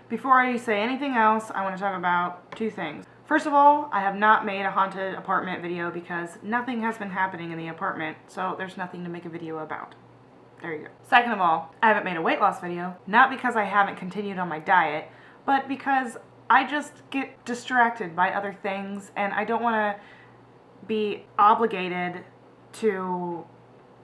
Before I say anything else, I want to talk about two things. First of all, I have not made a haunted apartment video because nothing has been happening in the apartment, so there's nothing to make a video about. There you go. Second of all, I haven't made a weight loss video, not because I haven't continued on my diet, but because I just get distracted by other things and I don't want to be obligated to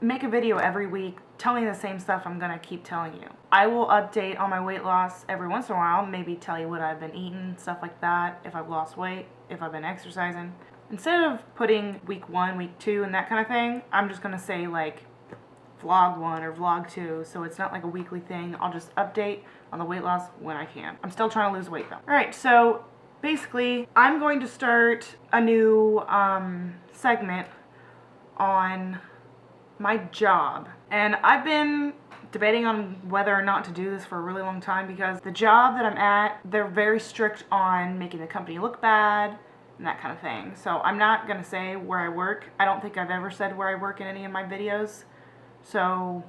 make a video every week telling the same stuff I'm going to keep telling you. I will update on my weight loss every once in a while, maybe tell you what I've been eating, stuff like that, if I've lost weight, if I've been exercising. Instead of putting week 1, week 2 and that kind of thing, I'm just going to say like vlog 1 or vlog 2, so it's not like a weekly thing. I'll just update on the weight loss when I can. I'm still trying to lose weight though. Alright, so basically I'm going to start a new segment on my job. And I've been debating on whether or not to do this for a really long time because the job that I'm at, they're very strict on making the company look bad and that kind of thing. So I'm not going to say where I work. I don't think I've ever said where I work in any of my videos. So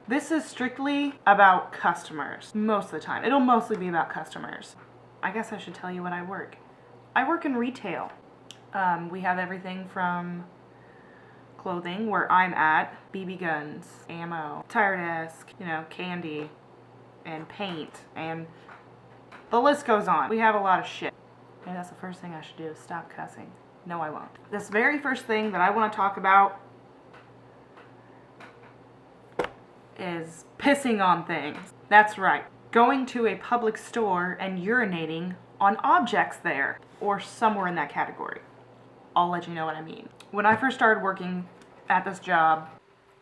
this is strictly about customers most of the time. It'll mostly be about customers. I guess I should tell you what I work. I work in retail. We have everything from clothing, where I'm at, BB guns, ammo, tire desk, candy, and paint, and the list goes on. We have a lot of shit. Maybe that's the first thing I should do is stop cussing. No, I won't. This very first thing that I want to talk about is pissing on things. That's right. Going to a public store and urinating on objects there, or somewhere in that category. I'll let you know what I mean. When I first started working at this job,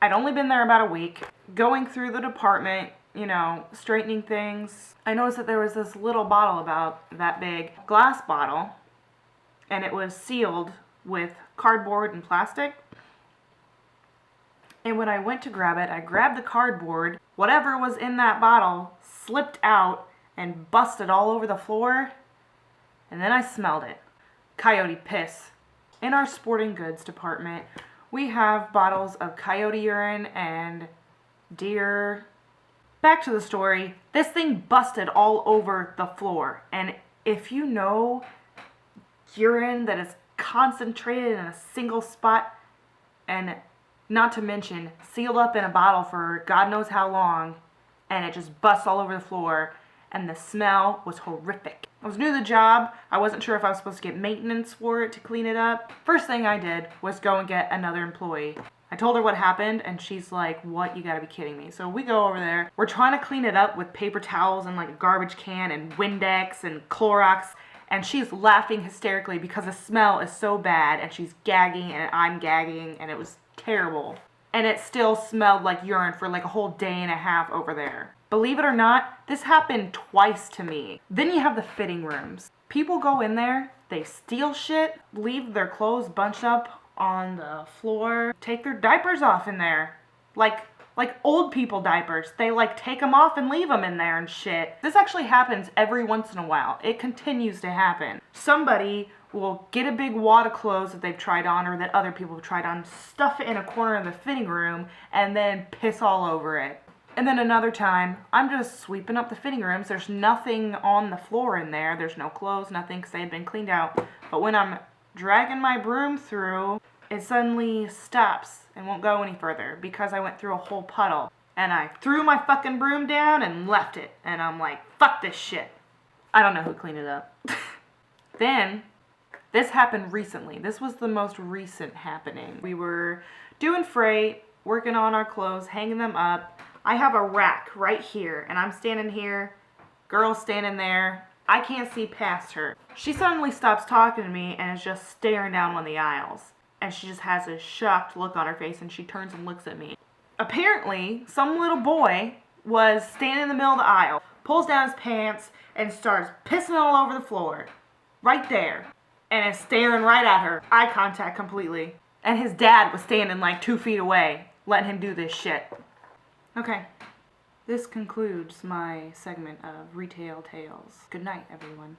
I'd only been there about a week. Going through the department, straightening things, I noticed that there was this little bottle about that big, glass bottle, and it was sealed with cardboard and plastic. And when I went to grab it, I grabbed the cardboard. Whatever was in that bottle slipped out and busted all over the floor. And then I smelled it. Coyote piss. In our sporting goods department, we have bottles of coyote urine and deer. Back to the story. This thing busted all over the floor. And if you know urine that is concentrated in a single spot, and not to mention sealed up in a bottle for God knows how long, and it just busts all over the floor, and the smell was horrific. I was new to the job. I wasn't sure if I was supposed to get maintenance for it to clean it up. First thing I did was go and get another employee. I told her what happened, and she's like, "What? You gotta be kidding me." So we go over there. We're trying to clean it up with paper towels and like a garbage can and Windex and Clorox, and she's laughing hysterically because the smell is so bad, and she's gagging and I'm gagging, and it was terrible. And it still smelled like urine for like a whole day and a half over there. Believe it or not, this happened twice to me. Then you have the fitting rooms. People go in there, they steal shit, leave their clothes bunched up on the floor, take their diapers off in there. Like old people diapers. They take them off and leave them in there and shit. This actually happens every once in a while. It continues to happen. Somebody will get a big wad of clothes that they've tried on or that other people have tried on, stuff it in a corner of the fitting room, and then piss all over it. And then another time, I'm just sweeping up the fitting rooms. There's nothing on the floor in there. There's no clothes, nothing, because they had been cleaned out. But when I'm dragging my broom through, it suddenly stops and won't go any further because I went through a whole puddle. And I threw my fucking broom down and left it. And I'm like, fuck this shit. I don't know who cleaned it up. Then, this happened recently. This was the most recent happening. We were doing freight, working on our clothes, hanging them up. I have a rack right here, and I'm standing here, girl's standing there. I can't see past her. She suddenly stops talking to me and is just staring down one of the aisles. And she just has a shocked look on her face, and she turns and looks at me. Apparently, some little boy was standing in the middle of the aisle, pulls down his pants, and starts pissing all over the floor. Right there. And is staring right at her. Eye contact completely. And his dad was standing 2 feet away, letting him do this shit. Okay. This concludes my segment of Retail Tales. Good night, everyone.